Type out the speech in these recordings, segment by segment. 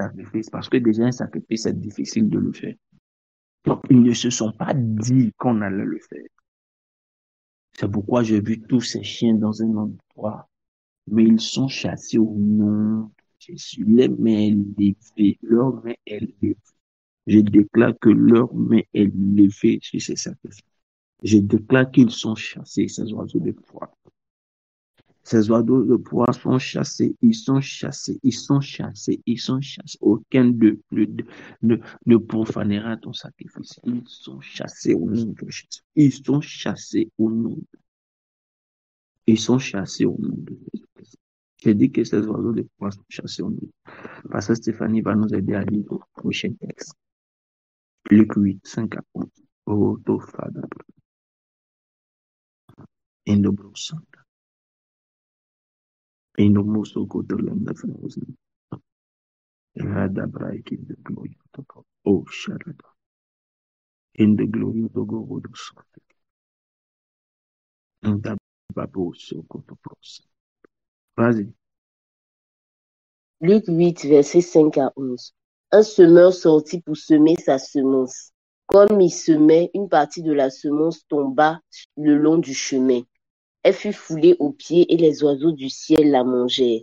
sacrifice parce que déjà un sacrifice, c'est difficile de le faire. Donc, ils ne se sont pas dit qu'on allait le faire. C'est pourquoi j'ai vu tous ces chiens dans un endroit, mais ils sont chassés au nom de Jésus. Les mains levées, leur main est levée. Je déclare que leur main est levée sur ces sacrifices. Je déclare qu'ils sont chassés, ces oiseaux de proie. Ces oiseaux de proie sont chassés, ils sont chassés, ils sont chassés, ils sont chassés. Aucun ne profanera ton sacrifice. Ils sont chassés au nom de Jésus. Ils sont chassés au nom de Ils sont chassés au nom de Jésus. J'ai dit que ces oiseaux de proie sont chassés au nom de Jésus. Pasteur Stéphanie va nous aider à lire le prochain texte. Luc 8, 5 à 11. Oto Fada. Indobrosa. Indomoso Kotolanda Frozen. Rada Braiki the glory of God. Oh Sharada. In the glory of the God of Sofik. In the Babo Sokotopros. Vas-y. Luc 8, versets 5 à 11. Un semeur sortit pour semer sa semence. Comme il semait, une partie de la semence tomba le long du chemin. Elle fut foulée aux pieds et les oiseaux du ciel la mangèrent.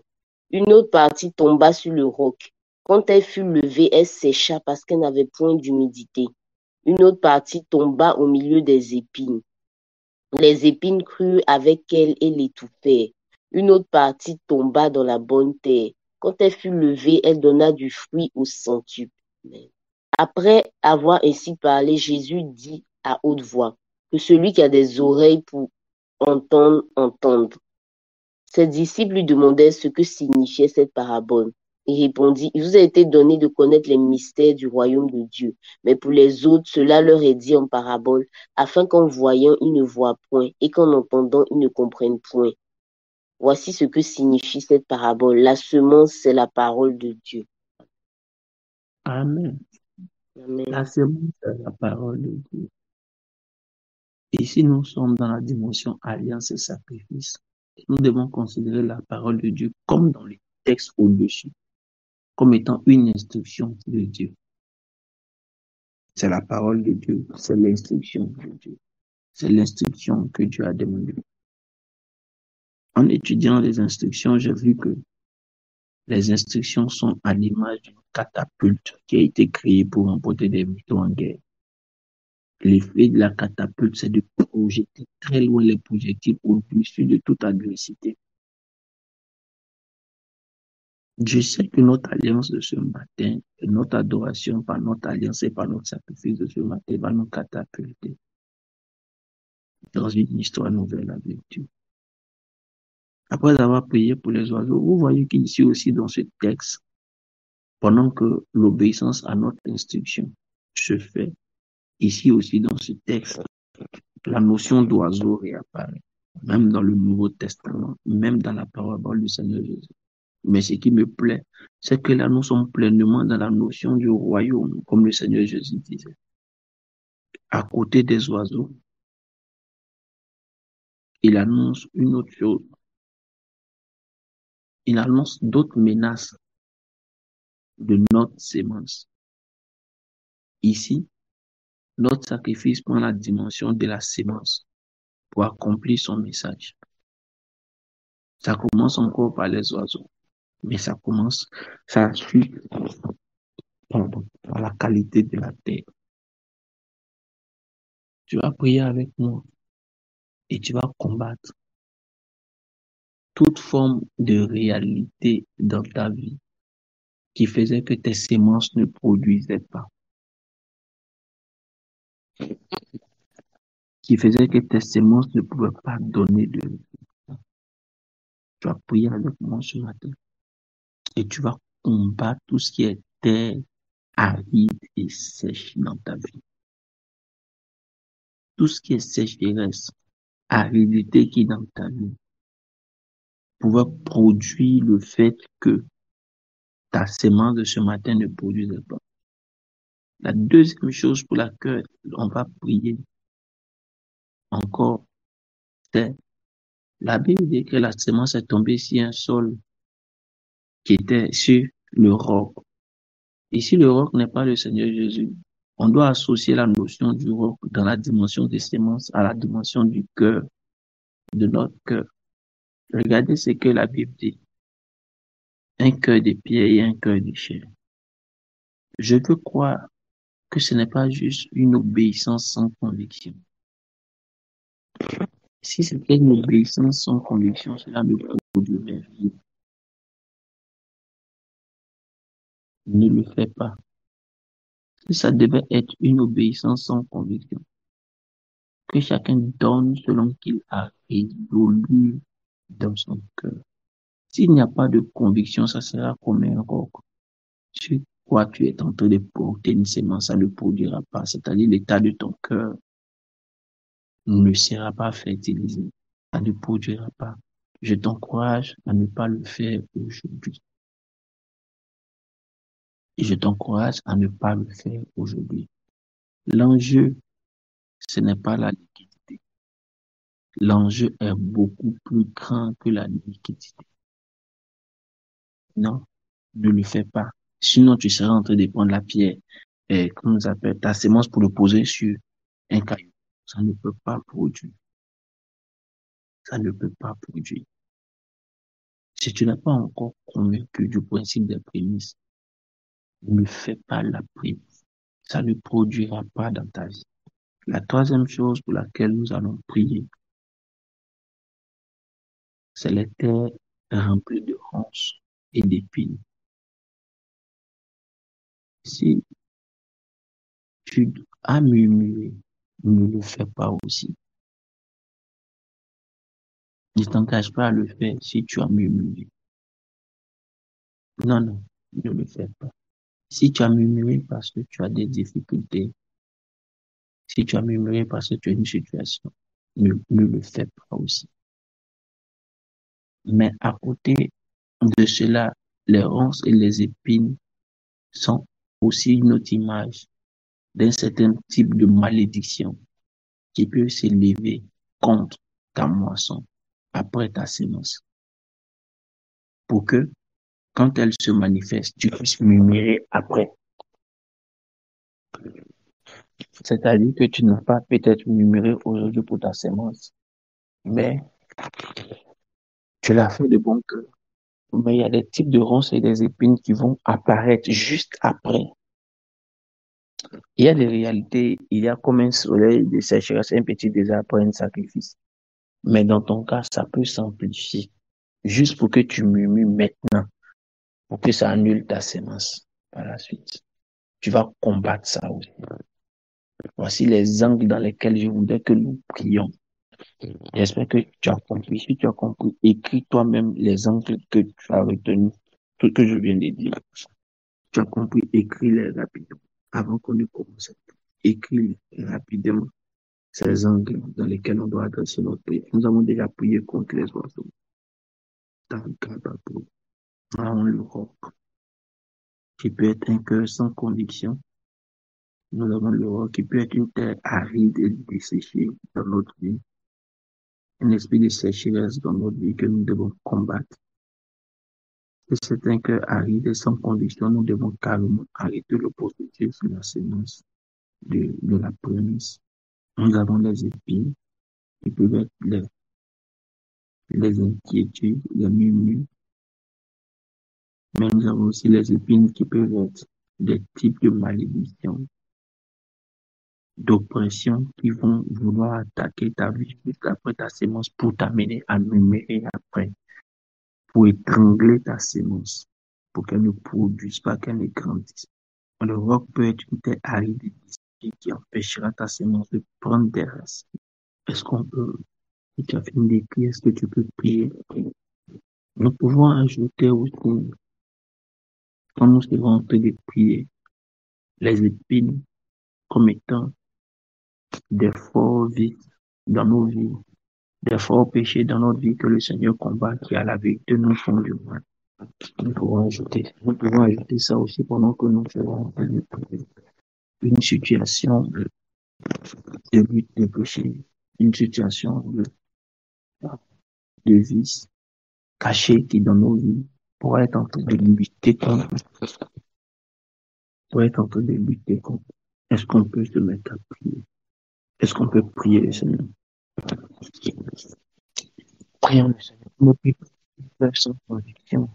Une autre partie tomba sur le roc. Quand elle fut levée, elle sécha parce qu'elle n'avait point d'humidité. Une autre partie tomba au milieu des épines. Les épines crurent avec elle et l'étouffèrent. Une autre partie tomba dans la bonne terre. Quand elle fut levée, elle donna du fruit au centuple. Après avoir ainsi parlé, Jésus dit à haute voix, que celui qui a des oreilles pour entendre, entende. Ses disciples lui demandèrent ce que signifiait cette parabole. Il répondit, il vous a été donné de connaître les mystères du royaume de Dieu, mais pour les autres, cela leur est dit en parabole, afin qu'en voyant, ils ne voient point, et qu'en entendant, ils ne comprennent point. Voici ce que signifie cette parabole. La semence, c'est la parole de Dieu. Amen. Amen. La semence, c'est la parole de Dieu. Ici, nous sommes dans la dimension alliance et sacrifice. Nous devons considérer la parole de Dieu comme dans les textes au-dessus, comme étant une instruction de Dieu. C'est la parole de Dieu, c'est l'instruction de Dieu. C'est l'instruction que Dieu a demandée. En étudiant les instructions, j'ai vu que les instructions sont à l'image d'une catapulte qui a été créée pour emporter des vaisseaux en guerre. L'effet de la catapulte, c'est de projeter très loin les projectiles au-dessus de toute adversité. Je sais que notre alliance de ce matin, notre adoration par notre alliance et par notre sacrifice de ce matin va nous catapulter dans une histoire nouvelle avec Dieu. Après avoir prié pour les oiseaux, vous voyez qu'ici aussi dans ce texte, pendant que l'obéissance à notre instruction se fait, ici aussi dans ce texte, la notion d'oiseau réapparaît, même dans le Nouveau Testament, même dans la parabole du Seigneur Jésus. Mais ce qui me plaît, c'est que là, nous sommes pleinement dans la notion du royaume, comme le Seigneur Jésus disait. À côté des oiseaux, il annonce une autre chose. Il annonce d'autres menaces de notre sémence. Ici, notre sacrifice prend la dimension de la sémence pour accomplir son message. Ça commence encore par les oiseaux, mais ça suit par la qualité de la terre. Tu vas prier avec moi et tu vas combattre toute forme de réalité dans ta vie qui faisait que tes semences ne produisaient pas, qui faisait que tes semences ne pouvaient pas donner de résultats. Tu vas prier avec moi ce matin et tu vas combattre tout ce qui est terre aride et sèche dans ta vie. Tout ce qui est sécheresse, aridité qui est dans ta vie pouvait produire le fait que ta semence de ce matin ne produisait pas. La deuxième chose pour laquelle on va prier encore, c'est la Bible dit que la semence est tombée sur un sol qui était sur le roc. Ici, le roc n'est pas le Seigneur Jésus. On doit associer la notion du roc dans la dimension des semences à la dimension du cœur, de notre cœur. Regardez ce que la Bible dit. Un cœur de pierre et un cœur de chair. Je veux croire que ce n'est pas juste une obéissance sans conviction. Si c'était une obéissance sans conviction, cela ne produirait rien. Ne le fais pas. Si ça devait être une obéissance sans conviction, que chacun donne selon qu'il a résolu dans son cœur. S'il n'y a pas de conviction, ça sera comme un roc. Sur quoi tu es en train de porter une sémence, ça ne produira pas. C'est-à-dire l'état de ton cœur ne sera pas fertilisé. Ça ne produira pas. Je t'encourage à ne pas le faire aujourd'hui. Et je t'encourage à ne pas le faire aujourd'hui. L'enjeu, ce n'est pas la liquidité. L'enjeu est beaucoup plus grand que la liquidité. Non, ne le fais pas. Sinon, tu seras en train de prendre la pierre, comment on appelle, ta sémence pour le poser sur un caillou. Ça ne peut pas produire. Ça ne peut pas produire. Si tu n'es pas encore convaincu du principe des prémices, ne fais pas la prémisse. Ça ne produira pas dans ta vie. La troisième chose pour laquelle nous allons prier, c'est les terres remplies de ronces et d'épines. Si tu as murmuré, ne le fais pas aussi. Ne t'engage pas à le faire si tu as murmuré. Non, non, ne le fais pas. Si tu as murmuré parce que tu as des difficultés, si tu as murmuré parce que tu as une situation, ne le fais pas aussi. Mais à côté de cela, les ronces et les épines sont aussi une autre image d'un certain type de malédiction qui peut s'élever contre ta moisson après ta sémence. Pour que, quand elle se manifeste, tu puisses murmurer après. C'est-à-dire que tu n'as pas peut-être murmuré aujourd'hui pour ta sémence, mais tu l'as fait de bon cœur. Mais il y a des types de ronces et des épines qui vont apparaître juste après. Il y a des réalités, il y a comme un soleil de sécheresse, un petit désert après un sacrifice. Mais dans ton cas, ça peut s'amplifier. Juste pour que tu murmures maintenant, pour que ça annule ta sémence par la suite. Tu vas combattre ça aussi. Voici les angles dans lesquels je voudrais que nous prions. J'espère que tu as compris. Si tu as compris, écris toi-même les angles que tu as retenus, tout ce que je viens de dire. Tu as compris, écris-les rapidement. Avant qu'on ne commence, écris-les rapidement ces angles dans lesquels on doit adresser notre prière. Nous avons déjà prié contre les oiseaux. Dans le cadre pour le roc, qui peut être un cœur sans conviction. Nous avons le roc qui peut être une terre aride et desséchée dans notre vie. Un esprit de sécheresse dans notre vie que nous devons combattre. Et c'est un cœur aride et sans conviction, nous devons carrément arrêter le processus de la sémence de la prémisse. Nous avons les épines qui peuvent être les inquiétudes, les murmures, mais nous avons aussi les épines qui peuvent être des types de malédictions, d'oppression qui vont vouloir attaquer ta vie juste après ta sémence pour t'amener à murmurer après, pour étrangler ta sémence, pour qu'elle ne produise pas, qu'elle ne grandisse. Le roc peut être une terre aride et qui empêchera ta sémence de prendre des racines. Est-ce qu'on peut, si tu as fini d'écrire, est-ce que tu peux prier? Nous pouvons ajouter aussi, quand nous serons en train de prier, les épines comme étant des forts vices dans nos vies, des forts péchés dans notre vie que le Seigneur combat, qui à la vérité nous font du mal. Nous pouvons ajouter ça aussi pendant que nous serons en train de prier. Une situation de lutte de péché, une situation de vice caché qui dans nos vies pourrait être en train de lutter contre pour être en train de lutter contre. Est-ce qu'on peut se mettre à prier? Est-ce qu'on peut prier le Seigneur? Prions le Seigneur. Ne prie pas sans conviction.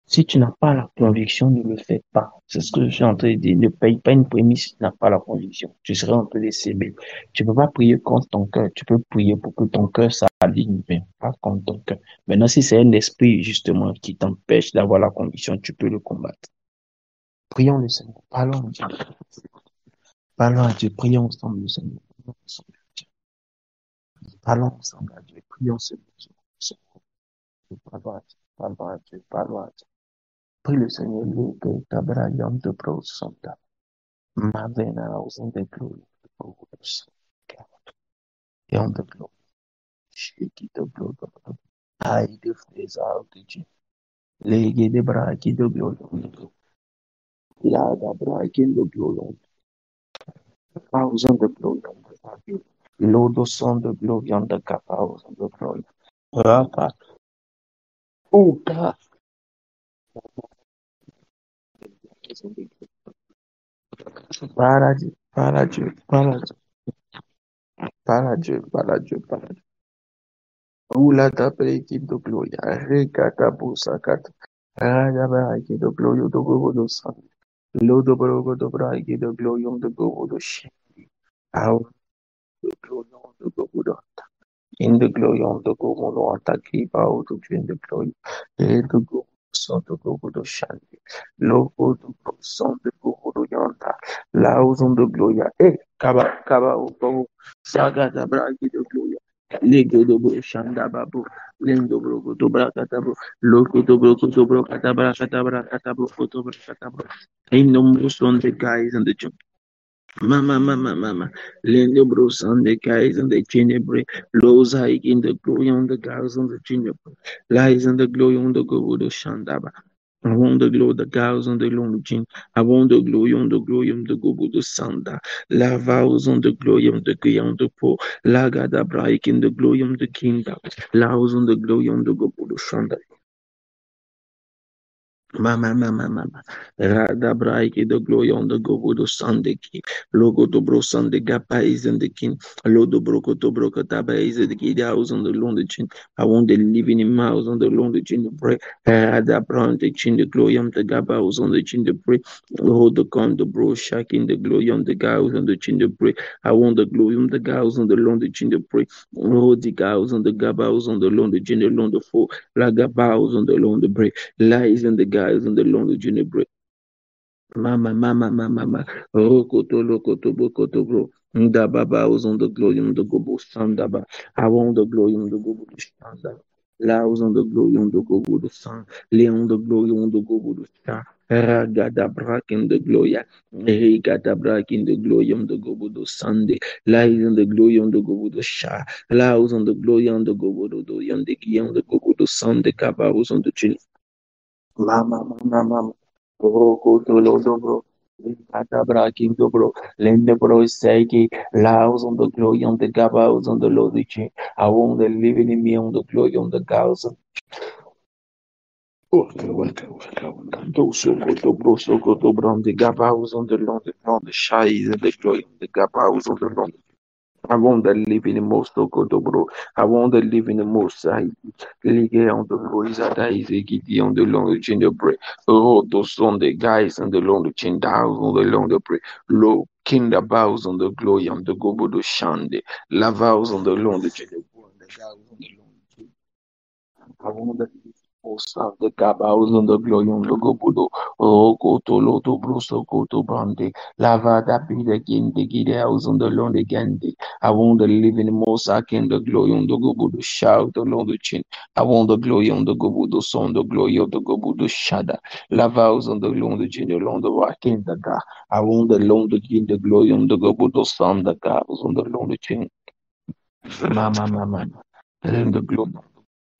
Si tu n'as pas la conviction, ne le fais pas. C'est ce que je suis en train de dire. Ne paye pas une prémisse si tu n'as pas la conviction. Tu serais un peu décédé. Tu ne peux pas prier contre ton cœur. Tu peux prier pour que ton cœur s'aligne, mais pas contre ton cœur. Maintenant, si c'est un esprit, justement, qui t'empêche d'avoir la conviction, tu peux le combattre. Prions le Seigneur. Parlons à Dieu. Parlons à Dieu. Prions ensemble le Seigneur. Parlons ensemble à Dieu. Prions ce Dieu. Parlons à Dieu. Parlons à Dieu. Parlons à Dieu. Prie le Seigneur. Que Tabra Yom de Pro Santa. Mavena ausent de glory. Yom de glory. Shiki de glory. Ai de freza out de Jim. Lege de braki de glory. La da braki de glory. Thousand de glory. Lodo son de glory on the capaus on the glory. Rapa. Uka. Para Dieu. Para Dieu. Para Dieu. Para Dieu. Para Dieu. Para Dieu. Ula da braki de glory. Rekata busakata. Raya braki de glory. Do go do san. Lodo brogo do braki de glory on the go do shi. Out the glory on the go do. In the glory on the go mono ataki bao to in the glory. E the go son the go do shanti. Logo to go son the go do yanta. Laos on the glory. Kaba o saga da braki de glory. Lego do bro shanda babu. Lendo brogo do braka tabu. Logo do brogo do braka tabra photo braka tabra. In the most on the guys and the jump. Mama, Lendo bros on the guys and the ginebre, lows high in the glory on the guys on the ginebre, lies on the glory on the go to Shandaba. I want the glory, the guys on the long gin. I want the glory on the go to Sanda. La vows on the glory on the gay on the po, Laga da break in the glory on the kingdom. Laos on the glory on the go to Shanda. Mama. Rada braiki the glory on the go do Sunday ki. Logo to bro Sunday gapa is in the king. Lodo broko to broko taba is the kid house on the London chin. I want the living in mouse on the London chin to pray. Rada brown the chin the glory on the gaba house on the chin to pray. Hold the con the bro shack in the glory on the guys on the chin to pray. I want the glory on the guys on the London chin to pray. Hold the guys on the gaba house on the London chin the London four. La gaba house on the London break. Lies and the guys in the long junior break. Mama. Rokoto, lokoto, bokoto, bro. Nda baba was on the glory on the gobo sandaba. I want the glory on the gobo sandaba. La was on the glory on the gobo the sun. Leon the glory on the gobo the star. Ragada brak in the glory. Regada brak in the glory on the gobo the Sunday. Lies on the glory on the gobo the sha. La was on the glory on the gobo the on the key on the gobo the Sunday. Kaba was on the chin. Mama. Roko tolo dobro. Kata braking dobro. Lende bro seiki. Laos on the glory on the gabaos on the lodichi. I want the living in me on the glory on the gals. Welcome. Soko to bro. The gabaos on the long on the shy and the glory on the gabaos on the long. I want to live in the most bro. I want to live in the most side. Ligue on the boys at Isaac on the long chain of break. Oh, those on the guys and the long chain down on the long break. Low kinder bows on the glory on the gobo do shande. Lavaus on the long chain of the guys on the long chain. I want to most of the cabaos on the glory on the gobudo. Oh, koto loto bruso koto brande. Lava da be again the gide house on the long again. I want to live in the most I can the glory on the gobudo shout along the chin. I want the glory on the gobudo son, the glory of the gobudo shada. Lava house on the long the chin along the rock in the ga. I want the long the chin, the glory on the gobudo son, the cows on the long the chin. Mama. And the glory.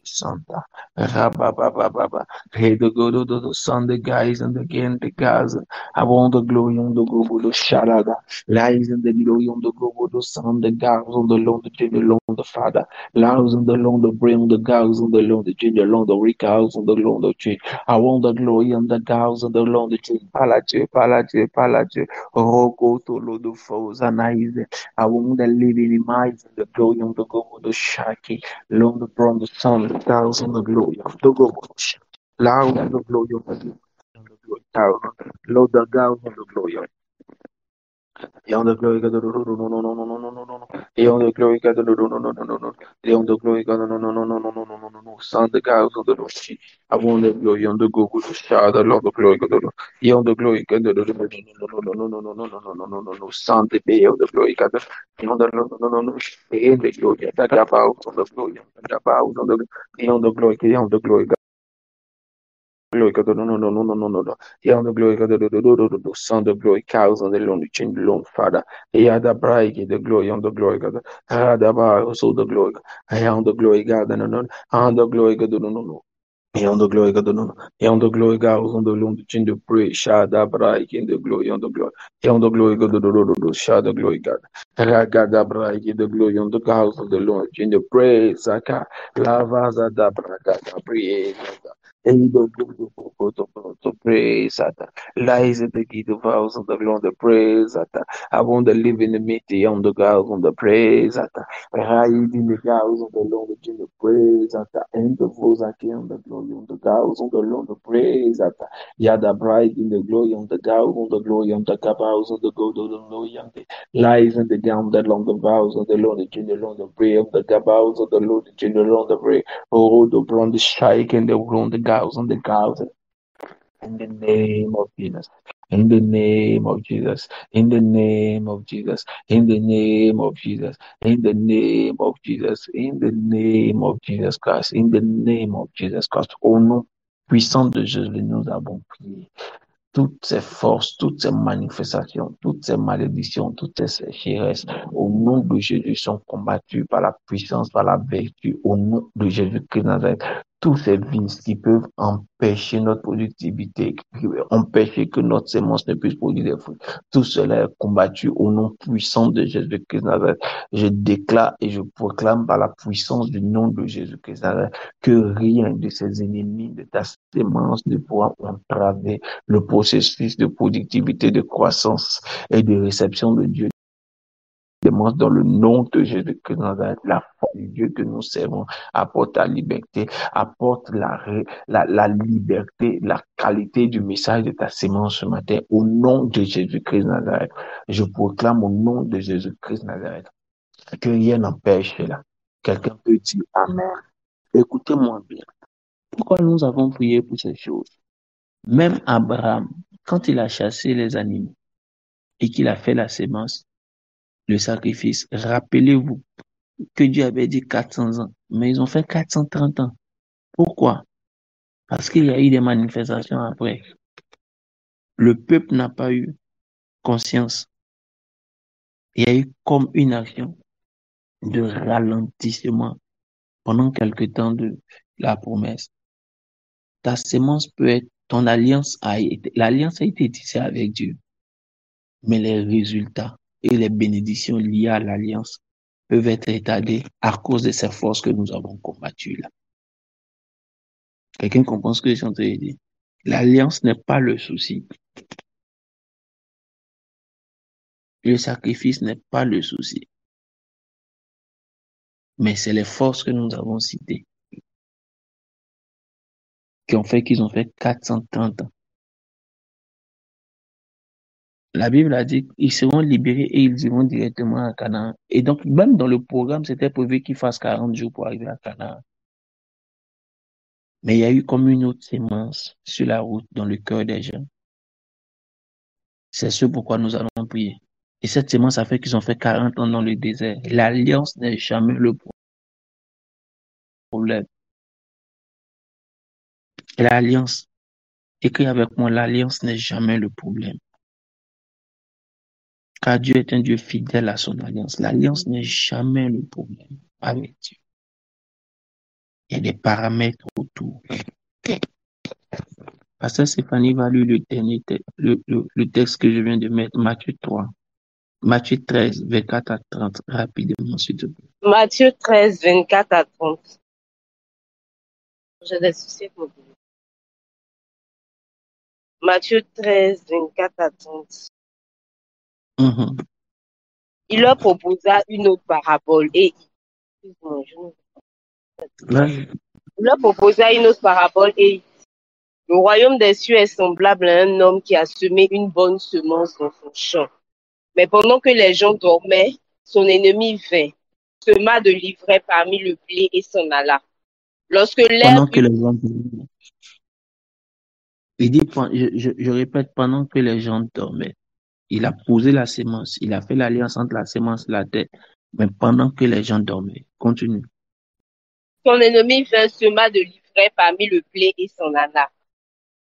Santa, Rabba, hey, the go to the Sunday guys and again the guys. I want the glory on the global, the Shalada. Lies in the glory on the global, the Son, the God on the Lord, the King, the Lord, the Father. Lies on the Lord, the brain, the gods on the Lord, the King, the Lord, the Rick house on the Lord, the King. I want the glory on the gods on the Lord, the King. Palace, Palace, Palace. Roko to Lord, the foes, and I want the living images, the glory on the global, the Shaki. Lord, the Bron, the Son, the gods on the glory of the global. Loud and the glory of the glory. Lord, the God of the glory. Beyond the glory, God, no, no, no, no, no, no, no, no, no, no. Beyond the glory, God, no, no, no, no, no, no, no. Beyond the glory, God, no, no, no, no, no, no, no, no, no, no. Son, the God of the Lord. I want the glory on the go, good Father, Lord, the glory, God, no. Beyond the glory, God, no, no, no, no, no, no, no, no, no, no, no, no, no, no, no. Son, the bay of the glory, God, beyond the no, no, no, no. Beyond the glory, God, about on the glory, about on the beyond the glory, beyond the glory, glory, God, no, no, no, no, no, no, no, no. Yeah, on the glory, God, the Son of glory, cows on the Lord, the change the Lord, Father. Yeah, the bright, the glory on the glory, God. Ah, the bar, also the glory. I am the glory, God, no, no, on the glory, God, no, no, no. Et on the glory, God, no, no. Et on the glory, God, on the Lord, the change the praise, Shada, bright, in the glory, on the glory. Et on the glory, God, Shada, glory, God. Ragada, bright, the glory, on the house of the Lord, change the praise, Saka, Lavaza, da, braga, praise, and the praise at lies at the gate of house of the Lord, the praise at I want to live in the midst on the God on the praise at hide in the house of the Lord, in the praise at the end of those I on the glory on the house on the Lord, the praise at Yada bright in the glory on the God on the glory on the house of the God of the Lord, lies in the down the long the vows of the Lord, the Lord, the prayer of the Gabaus of the Lord, the Lord, the prayer. Oh, the bronze strike and the ground, the gauze on the gauze. In the name of Jesus. In the name of Jesus. In the name of Jesus. In the name of Jesus. In the name of Jesus. In the name of Jesus Christ. In the name of Jesus Christ. Au nom puissant de Jésus, nous avons prié. Toutes ces forces, toutes ces manifestations, toutes ces malédictions, toutes ces sécheresses, au nom de Jésus, sont combattues par la puissance, par la vertu, au nom de Jésus-Christ de Nazareth. Tous ces vices qui peuvent empêcher notre productivité, qui peuvent empêcher que notre sémence ne puisse produire des fruits, tout cela est combattu au nom puissant de Jésus-Christ de Nazareth. Je déclare et je proclame par la puissance du nom de Jésus-Christ de Nazareth que rien de ces ennemis de ta sémence ne pourra entraver le processus de productivité, de croissance et de réception de Dieu. Dans le nom de Jésus-Christ, la foi du Dieu que nous servons apporte la liberté, apporte la liberté, la qualité du message de ta sémence ce matin. Au nom de Jésus-Christ Nazareth, je proclame au nom de Jésus-Christ Nazareth que rien n'empêche cela. Quelqu'un peut dire Amen. Écoutez-moi bien. Pourquoi nous avons prié pour ces choses? Même Abraham, quand il a chassé les animaux et qu'il a fait la sémence, le sacrifice, rappelez-vous que Dieu avait dit 400 ans, mais ils ont fait 430 ans. Pourquoi? Parce qu'il y a eu des manifestations après. Le peuple n'a pas eu conscience. Il y a eu comme une action de ralentissement pendant quelque temps de la promesse. Ta sémence peut être, l'alliance a été tissée avec Dieu, mais les résultats et les bénédictions liées à l'alliance peuvent être retardées à cause de ces forces que nous avons combattues là. Quelqu'un comprend ce que je suis en train de dire? L'alliance n'est pas le souci. Le sacrifice n'est pas le souci. Mais c'est les forces que nous avons citées qui ont fait qu'ils ont fait 430 ans. La Bible a dit qu'ils seront libérés et ils iront directement à Canaan. Et donc, même dans le programme, c'était prévu qu'ils fassent 40 jours pour arriver à Canaan. Mais il y a eu comme une autre sémence sur la route dans le cœur des gens. C'est ce pourquoi nous allons prier. Et cette sémence a fait qu'ils ont fait 40 ans dans le désert. L'alliance n'est jamais le problème. L'alliance, écris avec moi, l'alliance n'est jamais le problème. Car Dieu est un Dieu fidèle à son alliance. L'alliance n'est jamais le problème avec Dieu. Il y a des paramètres autour. Pasteur Stéphanie va lire le dernier le texte que je viens de mettre, Matthieu 3, Matthieu 13, 24 à 30, rapidement, s'il te plaît. Matthieu 13, 24 à 30. J'ai des soucis avec mon téléphone. Matthieu 13, 24 à 30. Mhm. Il leur proposa une autre parabole et Vas-y. il leur proposa une autre parabole et le royaume des cieux est semblable à un homme qui a semé une bonne semence dans son champ. Mais pendant que les gens dormaient, son ennemi vint, sema de l'ivraie parmi le blé et s'en alla. Lorsque l'herbe Pendant que les gens dormaient. Il dit, je répète, pendant que les gens dormaient. Il a posé la sémence, il a fait l'alliance entre la sémence et la terre, mais pendant que les gens dormaient. Continue. son ennemi vint, sema de l'ivraie parmi le blé et s'en alla.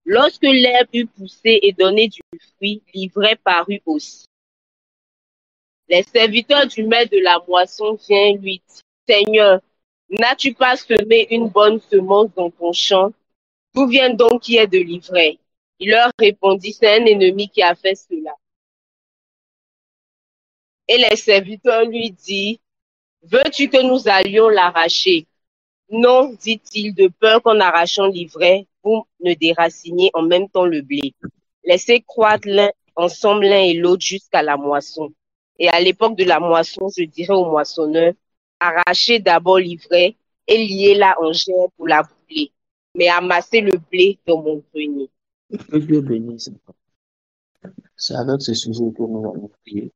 Lorsque l'herbe eut poussé et donné du fruit, l'ivraie parut aussi. Les serviteurs du maître de la moisson viennent lui dire, Seigneur, n'as-tu pas semé une bonne semence dans ton champ? D'où vient donc qu'il y ait de l'ivraie? Il leur répondit, c'est un ennemi qui a fait cela. Et les serviteurs lui dirent, veux-tu que nous allions l'arracher? Non, dit-il, de peur qu'en arrachant l'ivraie, vous ne déraciniez en même temps le blé. Laissez croître ensemble l'un et l'autre jusqu'à la moisson. Et à l'époque de la moisson, je dirais au moissonneur, arrachez d'abord l'ivraie et liez-la en gerbe pour la brûler, mais amassez le blé dans mon grenier. Que Dieu bénisse. C'est avec ce sujet que nous allons prier.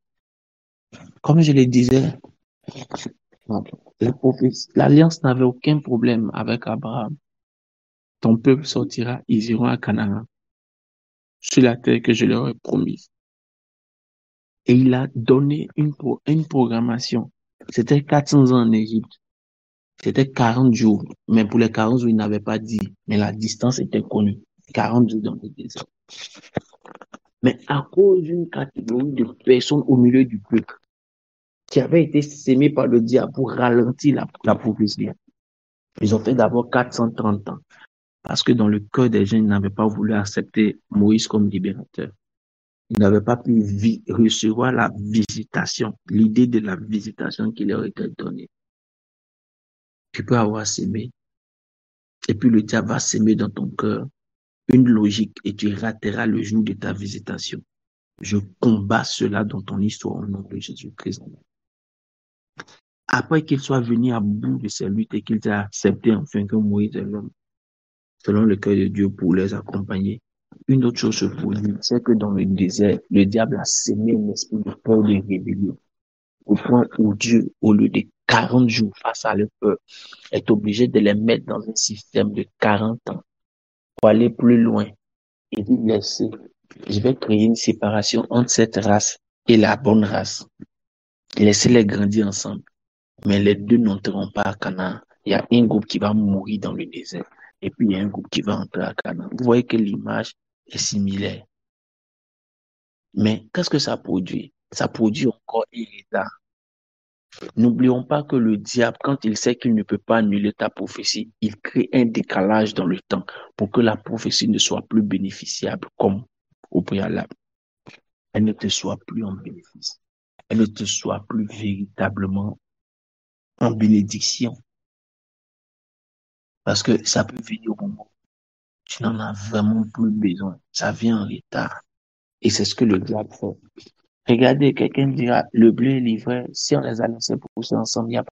Comme je le disais, l'alliance n'avait aucun problème avec Abraham. Ton peuple sortira, ils iront à Canaan, sur la terre que je leur ai promise. Et il a donné une programmation. C'était 400 ans en Égypte. C'était 40 jours. Mais pour les 40 jours, il n'avait pas dit. Mais la distance était connue. 40 jours dans le désert. Mais à cause d'une catégorie de personnes au milieu du peuple qui avaient été sémées par le diable pour ralentir la prophétie, ils ont fait d'abord 430 ans. Parce que dans le cœur des gens, ils n'avaient pas voulu accepter Moïse comme libérateur. Ils n'avaient pas pu recevoir la visitation, l'idée de la visitation qui leur était donnée. Tu peux avoir sémé, et puis le diable va s'aimer dans ton cœur une logique et tu rateras le jour de ta visitation. Je combats cela dans ton histoire au nom de Jésus-Christ. Après qu'il soit venu à bout de ses luttes et qu'il ait accepté enfin que Moïse est l'homme, selon le cœur de Dieu pour les accompagner, une autre chose se produit, c'est que dans le désert, le diable a sémé un esprit de peur, de rébellion, au point où Dieu, au lieu de 40 jours face à leur peur, est obligé de les mettre dans un système de 40 ans pour aller plus loin. Il dit, laissez, je vais créer une séparation entre cette race et la bonne race. Laissez-les grandir ensemble. Mais les deux n'entreront pas à Canaan. Il y a un groupe qui va mourir dans le désert. Et puis il y a un groupe qui va entrer à Canaan. Vous voyez que l'image est similaire. Mais qu'est-ce que ça produit? Ça produit encore un retard. N'oublions pas que le diable, quand il sait qu'il ne peut pas annuler ta prophétie, il crée un décalage dans le temps pour que la prophétie ne soit plus bénéficiable comme au préalable. Elle ne te soit plus en bénéfice. Elle ne te soit plus véritablement en bénédiction. Parce que ça peut venir au moment où tu n'en as vraiment plus besoin. Ça vient en retard. Et c'est ce que le diable fait. Regardez, quelqu'un dira, le blé est livré, si on les a laissés pousser ensemble, il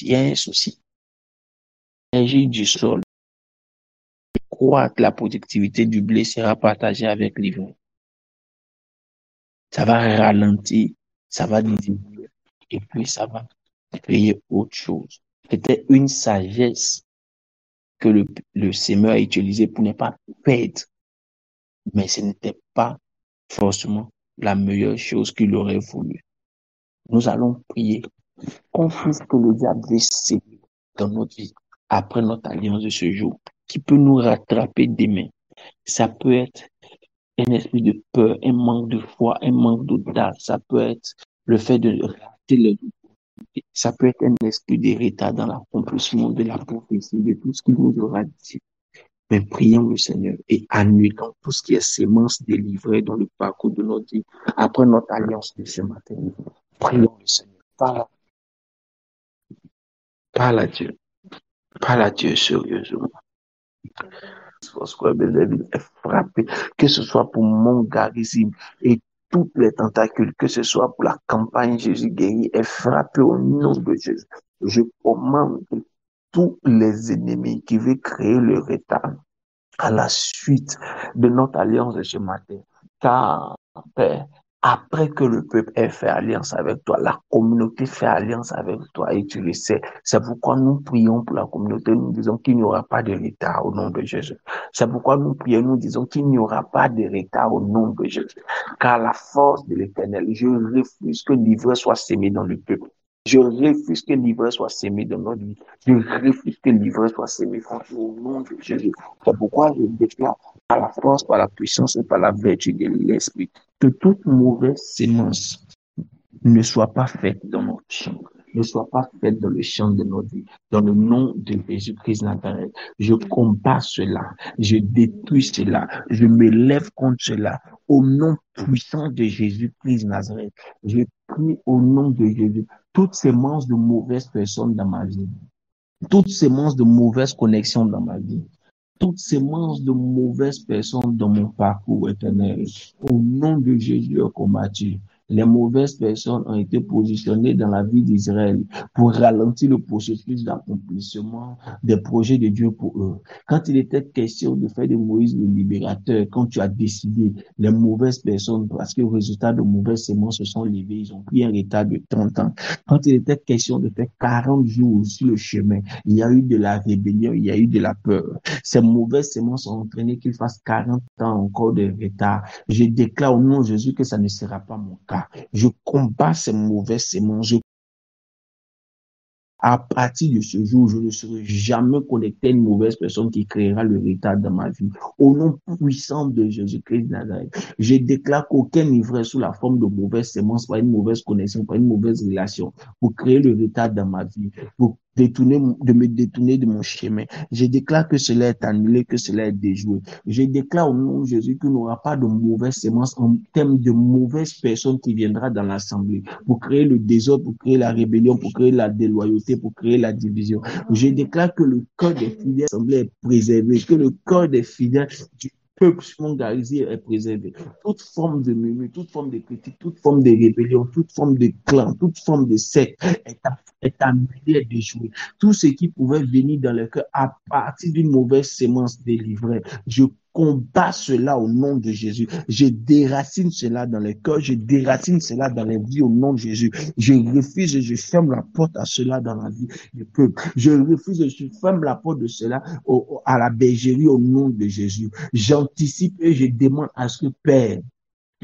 y a un souci. L'énergie du sol croît, la productivité du blé sera partagée avec l'ivraie. Ça va ralentir, ça va diminuer, et puis ça va créer autre chose. C'était une sagesse que le semeur a utilisée pour ne pas perdre, mais ce n'était pas forcément la meilleure chose qu'il aurait voulu. Nous allons prier qu'on puisse que le diable veut sévir dans notre vie après notre alliance de ce jour, qui peut nous rattraper demain. Ça peut être un esprit de peur, un manque de foi, un manque d'audace. Ça peut être le fait de rater le ça peut être un esprit de retard dans l'accomplissement de la prophétie, de tout ce qu'il nous aura dit. Mais prions le Seigneur et annulons tout ce qui est sémence délivrée dans le parcours de notre vie. Après notre alliance de ce matin, prions le Seigneur. Parle à Dieu. Parle à Dieu sérieusement. Est frappé, que ce soit pour mon charisme et toutes les tentacules, que ce soit pour la campagne Jésus guéri, est frappé au nom de Jésus. Je commande tous les ennemis qui veulent créer le retard à la suite de notre alliance de ce matin. Car, Père, après que le peuple ait fait alliance avec toi, la communauté fait alliance avec toi et tu le sais. C'est pourquoi nous prions pour la communauté. Nous disons qu'il n'y aura pas de retard au nom de Jésus. C'est pourquoi nous prions, nous disons qu'il n'y aura pas de retard au nom de Jésus. Car la force de l'Éternel, je refuse que l'ivraie soit sémée dans le peuple. Je refuse que l'ivraie soit sémée dans notre vie. Je refuse que l'ivraie soit sémée au nom de Jésus. C'est pourquoi je déclare par la force, par la puissance et par la vertu de l'Esprit que toute mauvaise sémence ne soit pas faite dans notre champ, ne soit pas faite dans le champ de notre vie. Dans le nom de Jésus-Christ Nazareth, je combats cela, je détruis cela, je me lève contre cela. Au nom puissant de Jésus-Christ Nazareth, je prie au nom de Jésus toutes sémences de mauvaises personnes dans ma vie, toutes sémences de mauvaises connexions dans ma vie, toutes sémences de mauvaises personnes dans mon parcours éternel. Au nom de Jésus combattu. Les mauvaises personnes ont été positionnées dans la vie d'Israël pour ralentir le processus d'accomplissement des projets de Dieu pour eux. Quand il était question de faire de Moïse le libérateur, quand tu as décidé, les mauvaises personnes, parce que le résultat de mauvaises sémences se sont levés, ils ont pris un retard de 30 ans. Quand il était question de faire 40 jours sur le chemin, il y a eu de la rébellion, il y a eu de la peur. Ces mauvaises sémences ont entraîné qu'il fasse 40 ans encore de retard. Je déclare au nom de Jésus que ça ne sera pas mon cas. Je combats ces mauvaises sémences. À partir de ce jour, je ne serai jamais connecté à une mauvaise personne qui créera le retard dans ma vie. Au nom puissant de Jésus-Christ Nazareth, je déclare qu'aucun ivraie sous la forme de mauvaise sémence, pas une mauvaise connexion, pas une mauvaise relation, pour créer le retard dans ma vie, pour me détourner de mon chemin. Je déclare que cela est annulé, que cela est déjoué. Je déclare au nom de Jésus qu'il n'y aura pas de mauvaise sémence en termes de mauvaises personnes qui viendra dans l'assemblée pour créer le désordre, pour créer la rébellion, pour créer la déloyauté, pour créer la division. Je déclare que le cœur des fidèles de l'assemblée est préservé, que le cœur des fidèles du peuple mondialisé est préservé. Toute forme de murmure, toute forme de critique, toute forme de rébellion, toute forme de clan, toute forme de secte est annulée et déjouée. Tout ce qui pouvait venir dans le cœur à partir d'une mauvaise sémence délivrée, je combats cela au nom de Jésus. Je déracine cela dans les cœurs, je déracine cela dans les vies au nom de Jésus. Je refuse et je ferme la porte à cela dans la vie du peuple. Je refuse et je ferme la porte de cela à la bergerie au nom de Jésus. J'anticipe et je demande à ce que Père,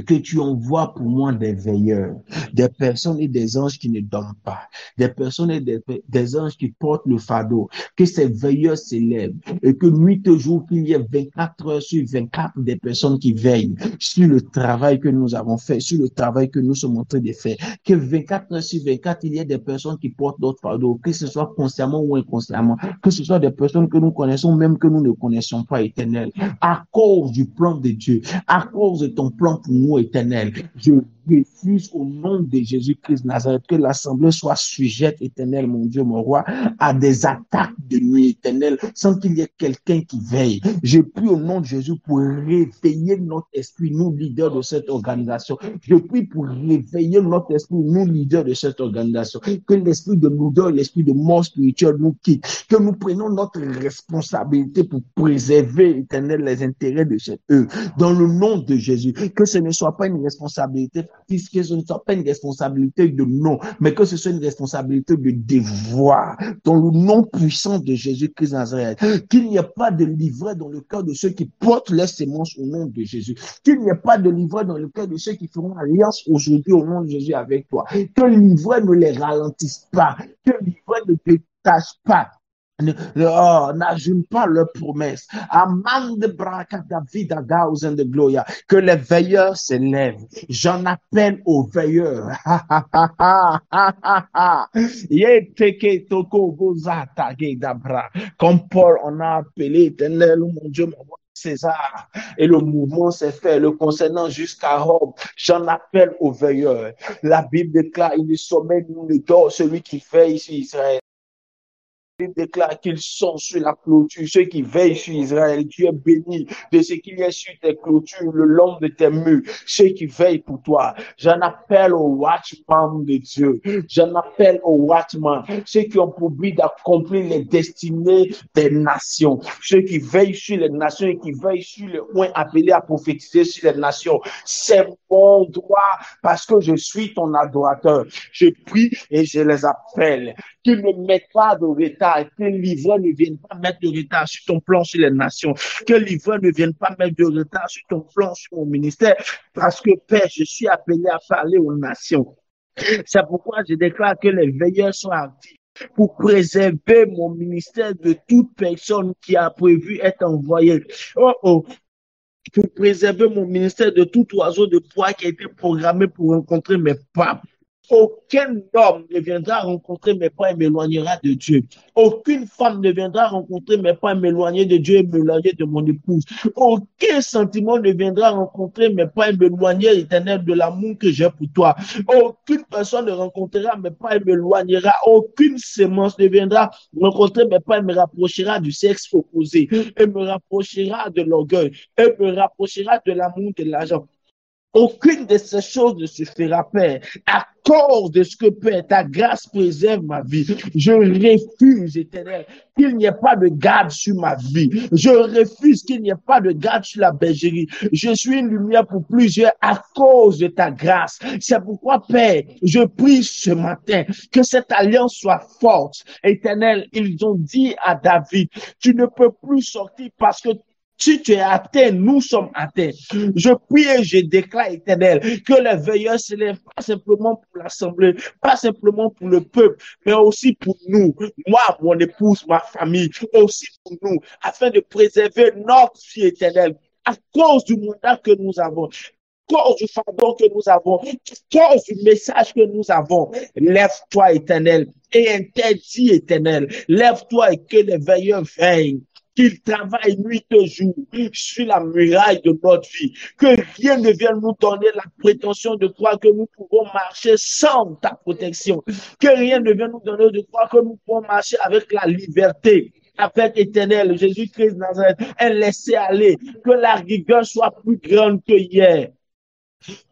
que tu envoies pour moi des veilleurs, des personnes et des anges qui ne dorment pas, des personnes et des anges qui portent le fardeau, que ces veilleurs s'élèvent et que nuit et jour, qu'il y ait 24 heures sur 24 des personnes qui veillent sur le travail que nous avons fait, sur le travail que nous sommes en train de faire, que 24 heures sur 24, il y ait des personnes qui portent notre fardeau, que ce soit consciemment ou inconsciemment, que ce soit des personnes que nous connaissons, même que nous ne connaissons pas, Éternel, à cause du plan de Dieu, à cause de ton plan pour nous, Éternel. Je refuse au nom de Jésus-Christ Nazareth que l'assemblée soit sujette, Éternel, mon Dieu, mon roi, à des attaques de nuit, Éternel, sans qu'il y ait quelqu'un qui veille. Je prie au nom de Jésus pour réveiller notre esprit, nous, leaders de cette organisation. Je prie pour réveiller notre esprit, nous, leaders de cette organisation. Que l'esprit de lourdeur, l'esprit de mort spirituelle nous quitte. Que nous prenions notre responsabilité pour préserver, Éternel, les intérêts de cette œuvre. Dans le nom de Jésus, que ce ne soit pas une responsabilité, que ce ne soit pas une responsabilité de non, mais que ce soit une responsabilité de devoir. Dans le nom puissant de Jésus-Christ Nazareth, qu'il n'y ait pas de livret dans le cœur de ceux qui portent les sémences au nom de Jésus. Qu'il n'y ait pas de livret dans le cœur de ceux qui feront alliance aujourd'hui au nom de Jésus avec toi. Que le livret ne les ralentisse pas. Que le livret ne te tâche pas. n'ajoute pas leurs promesses. Amande Brakata Vida Gauzen de Gloria. Que les veilleurs s'élèvent. J'en appelle aux veilleurs. Comme Paul en a appelé, Éternel, mon Dieu, mon César. Et le mouvement s'est fait, le concernant jusqu'à Rome. J'en appelle aux veilleurs. La Bible déclare, il ne sommeille ni ne dort celui qui veille sur Israël. Il déclare qu'ils sont sur la clôture, ceux qui veillent sur Israël. Tu es béni de ce qu'il y a sur tes clôtures, le long de tes murs, ceux qui veillent pour toi. J'en appelle aux watchmen de Dieu. J'en appelle aux watchmen, ceux qui ont pour but d'accomplir les destinées des nations, ceux qui veillent sur les nations et qui veillent sur le point appelé à prophétiser sur les nations. C'est mon droit parce que je suis ton adorateur. Je prie et je les appelle. Qu'ils ne mettent pas de retard, que l'ivreur ne vienne pas mettre de retard sur ton plan sur les nations, que l'ivreur ne vienne pas mettre de retard sur ton plan sur mon ministère, parce que Père, je suis appelé à parler aux nations. C'est pourquoi je déclare que les veilleurs sont actifs pour préserver mon ministère de toute personne qui a prévu être envoyée. Pour préserver mon ministère de tout oiseau de proie qui a été programmé pour rencontrer mes papes. Aucun homme ne viendra rencontrer mes pas et m'éloignera de Dieu. Aucune femme ne viendra rencontrer mes pas et m'éloigner de Dieu et m'éloigner de mon épouse. Aucun sentiment ne viendra rencontrer mes pas et m'éloigner, Éternel, de l'amour que j'ai pour toi. Aucune personne ne rencontrera mes pas et m'éloignera. Aucune sémence ne viendra rencontrer mes pas et me rapprochera du sexe opposé et me rapprochera de l'orgueil et me rapprochera de l'amour de l'argent. Aucune de ces choses ne se fera, Père, à cause de ce que, Père, ta grâce préserve ma vie. Je refuse, Éternel, qu'il n'y ait pas de garde sur ma vie. Je refuse qu'il n'y ait pas de garde sur la bergerie. Je suis une lumière pour plusieurs à cause de ta grâce. C'est pourquoi, Père, je prie ce matin que cette alliance soit forte. Éternel, ils ont dit à David, tu ne peux plus sortir parce que si tu es atteint, nous sommes atteints. Je prie et je déclare, Éternel, que les veilleurs se lèvent pas simplement pour l'assemblée, pas simplement pour le peuple, mais aussi pour nous, moi, mon épouse, ma famille, aussi pour nous, afin de préserver notre vie éternelle à cause du mandat que nous avons. À cause du fardeau que nous avons, à cause du message que nous avons. Lève-toi, Éternel, et interdis, Éternel. Lève-toi et que les veilleurs veillent. Qu'il travaille nuit et jour sur la muraille de notre vie. Que rien ne vienne nous donner la prétention de croire que nous pouvons marcher sans ta protection. Que rien ne vienne nous donner de croire que nous pouvons marcher avec la liberté. Avec Éternel, Jésus-Christ Nazareth, et laisser aller. Que la rigueur soit plus grande que hier.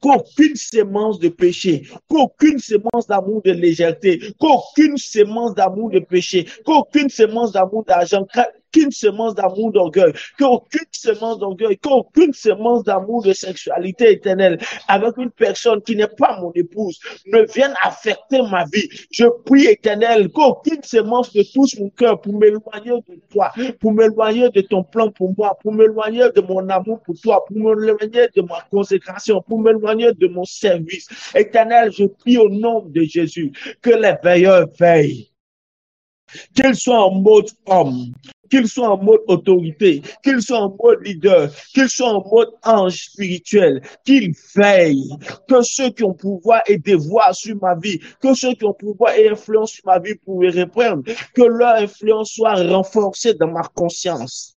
Qu'aucune sémence de péché, qu'aucune sémence d'amour de légèreté, qu'aucune sémence d'amour de péché, qu'aucune sémence d'amour d'argent, qu'aucune sémence d'amour d'orgueil, qu'aucune sémence d'orgueil, qu'aucune sémence d'amour de sexualité éternelle avec une personne qui n'est pas mon épouse ne vienne affecter ma vie. Je prie, Éternel, qu'aucune sémence ne touche mon cœur pour m'éloigner de toi, pour m'éloigner de ton plan pour moi, pour m'éloigner de mon amour pour toi, pour m'éloigner de ma consécration, pour m'éloigner de mon service. Éternel, je prie au nom de Jésus que les veilleurs veillent, qu'ils soient en mode homme, qu'ils soient en mode autorité, qu'ils soient en mode leader, qu'ils soient en mode ange spirituel, qu'ils veillent, que ceux qui ont pouvoir et devoir sur ma vie, que ceux qui ont pouvoir et influence sur ma vie pour me reprendre, que leur influence soit renforcée dans ma conscience.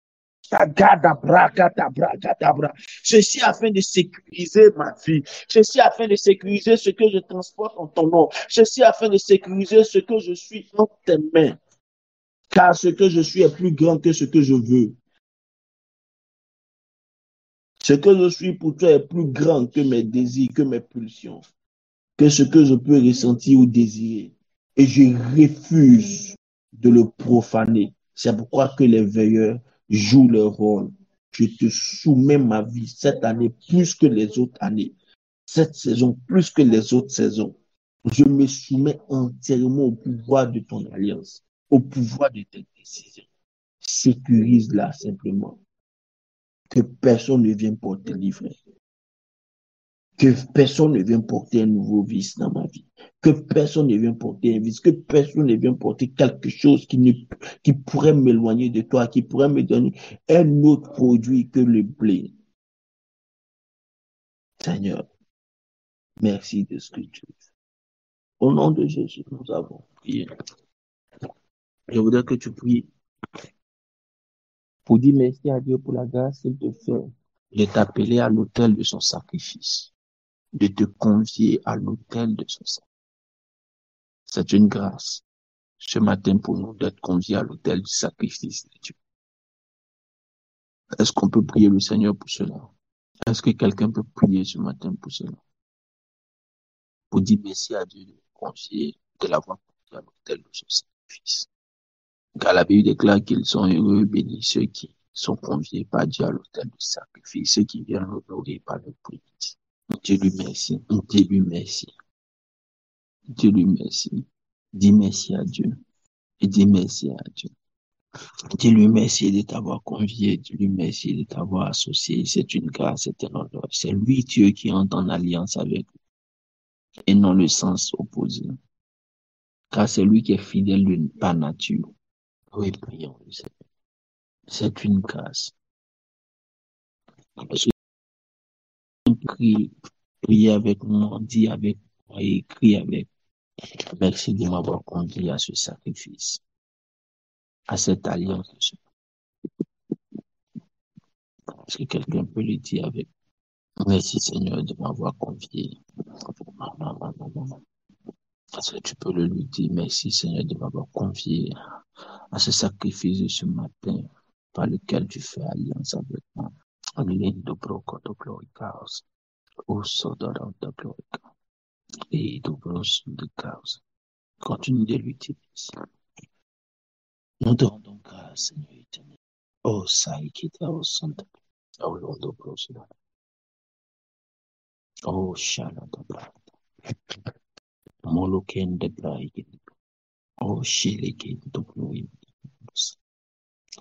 Ceci afin de sécuriser ma vie. Ceci afin de sécuriser ce que je transporte en ton nom. Ceci afin de sécuriser ce que je suis en tes mains. Car ce que je suis est plus grand que ce que je veux. Ce que je suis pour toi est plus grand que mes désirs, que mes pulsions, que ce que je peux ressentir ou désirer. Et je refuse de le profaner. C'est pourquoi que les veilleurs jouent leur rôle. Je te soumets ma vie cette année plus que les autres années. Cette saison plus que les autres saisons. Je me soumets entièrement au pouvoir de ton alliance, au pouvoir de tes décisions. Sécurise-la simplement. Que personne ne vienne pour te livrer. Que personne ne vienne porter un nouveau vice dans ma vie. Que personne ne vienne porter un vice. Que personne ne vienne porter quelque chose qui pourrait m'éloigner de toi, qui pourrait me donner un autre produit que le blé. Seigneur, merci de ce que tu fais. Au nom de Jésus, nous avons prié. Je voudrais que tu pries pour dire merci à Dieu pour la grâce qu'il te fait de t'appeler à l'autel de son sacrifice, de te convier à l'autel de son sacrifice. C'est une grâce ce matin pour nous d'être conviés à l'autel du sacrifice de Dieu. Est-ce qu'on peut prier le Seigneur pour cela? Est-ce que quelqu'un peut prier ce matin pour cela? Pour dire merci à Dieu de confier, de l'avoir confié à l'autel de son sacrifice. Car la Bible déclare qu'ils sont heureux, bénis ceux qui sont conviés par Dieu à l'autel du sacrifice, ceux qui viennent l'honorer par le prière. Dieu lui merci, Dieu lui merci, Dieu lui merci. Dis merci à Dieu et dis merci à Dieu. Dis-lui merci de t'avoir convié, dis-lui merci de t'avoir associé. C'est une grâce, c'est un honneur. C'est lui, Dieu, qui entre en alliance avec lui et non le sens opposé. Car c'est lui qui est fidèle par nature. Oui, prions le Seigneur. C'est une grâce. Parce que priez avec moi, dis avec moi et écris avec. Merci de m'avoir conduit à ce sacrifice, à cette alliance. Est-ce que quelqu'un peut le dire avec? Merci Seigneur de m'avoir convié. Est-ce que tu peux le lui dire? Merci Seigneur de m'avoir convié à ce sacrifice de ce matin par lequel tu fais alliance avec moi. Lindo broco do gloricaus, o sodor do glorica, et do bros de caus. Continue de lui dire merci. Nous te rendons grâce, Seigneur éternel. Oh, Saïkita, oh, Santa, oh, Londo bros, oh, Shala, Moloken de Braïk, oh, Shileke, do glory,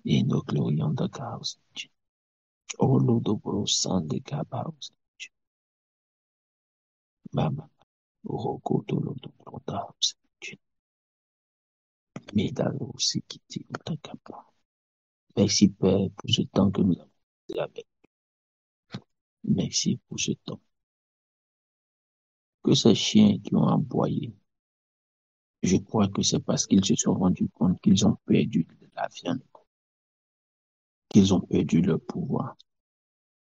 et no glory on the cows. Oh, Lodo bros, Sande Gabaus, Mama, oh, Koto, Lodo bros, Medalo, Sikiti, Takapa. Merci, Père, pour ce temps que nous avons passé avec. Merci pour ce temps. Que ces chiens qui ont aboyé, je crois que c'est parce qu'ils se sont rendus compte qu'ils ont perdu de la viande, qu'ils ont perdu leur pouvoir,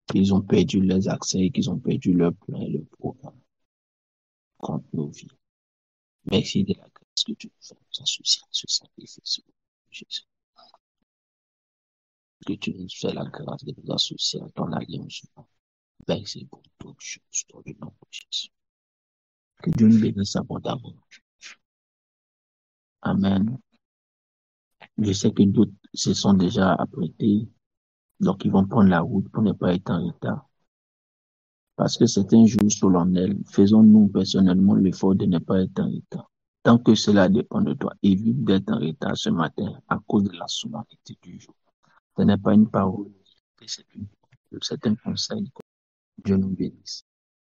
qu'ils ont perdu leurs accès, qu'ils ont perdu leur plan et leur programme contre nos vies. Merci de la grâce que tu nous fais nous associer à ce sacrifice, Jésus. Que tu nous fais la grâce de nous associer à ton alliance. Merci pour toutes choses dans le nom de Jésus. Que Dieu nous bénisse abondamment. Amen. Je sais que d'autres se sont déjà apprêtés, donc ils vont prendre la route pour ne pas être en retard. Parce que c'est un jour solennel, faisons-nous personnellement l'effort de ne pas être en retard. Tant que cela dépend de toi, évite d'être en retard ce matin à cause de la solennité du jour. Ce n'est pas une parole, c'est un conseil. Dieu nous bénisse.